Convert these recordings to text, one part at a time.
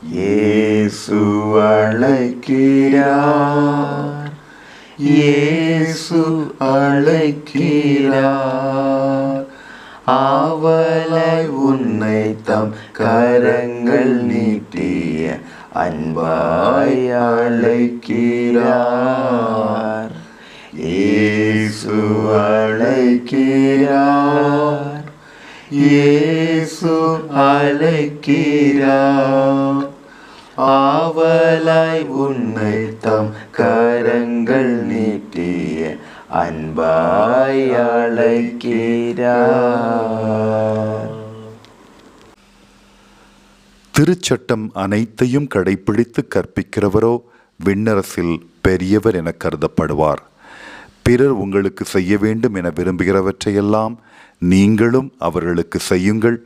இயேசு அழைக்கிறார், இயேசு அழைக்கிறார். ஆவலாய் உன்னை தம் கரங்கள் நீட்டிய அன்பாய் அழைக்கிறார். இயேசு அழைக்கிறார், இயேசு அழைக்கிறார். ஆவலாய் உன்னை தம் கரங்கள் நீட்டிய அன்பாய் அழைக்கிறார். திருச்சட்டம் அனைத்தையும் கடைப்பிடித்து கற்பிக்கிறவரோ விண்ணரசில் பெரியவர் என கருதப்படுவார். பிறர் உங்களுக்கு செய்ய வேண்டும் என விரும்புகிறவற்றையெல்லாம் நீங்களும் அவர்களுக்கு செய்யுங்கள்.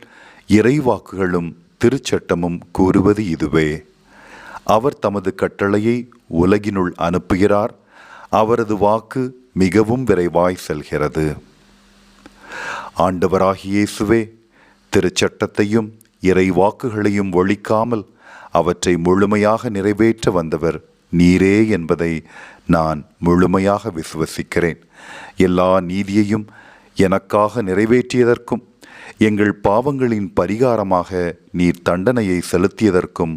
இறைவாக்குகளும் திருச்சட்டமும் கூறுவது இதுவே. அவர் தமது கட்டளையை உலகினுள் அனுப்புகிறார். அவரது வாக்கு மிகவும் விரைவாய் செல்கிறது. ஆண்டவராகிய இயேசுவே, திருச்சட்டத்தையும் இறைவாக்குகளையும் ஒழிக்காமல் அவற்றை முழுமையாக நிறைவேற்ற வந்தவர் நீரே என்பதை நான் முழுமையாக விசுவசிக்கிறேன். எல்லா நீதியையும் எனக்காக நிறைவேற்றியதற்கும் எங்கள் பாவங்களின் பரிகாரமாக நீர் தண்டனையை செலுத்தியதற்கும்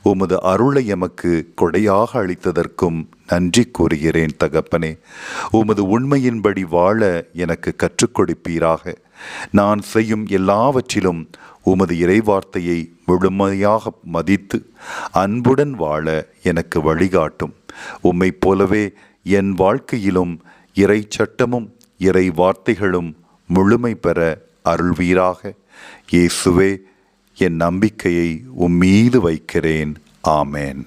உமது அருளை எமக்கு கொடையாக அளித்ததற்கும் நன்றி கூறுகிறேன் தகப்பனே. உமது உண்மையின்படி வாழ எனக்கு கற்றுக் கொடுப்பீராக. நான் செய்யும் எல்லாவற்றிலும் உமது இறைவார்த்தையை முழுமையாக மதித்து அன்புடன் வாழ எனக்கு வழிகாட்டும். உம்மைப் போலவே என் வாழ்க்கையிலும் இறை சட்டமும் இறை வார்த்தைகளும் முழுமை பெற அருள்வீராக. இயேசுவே, என் நம்பிக்கையை உம்மீது வைக்கிறேன். ஆமேன்.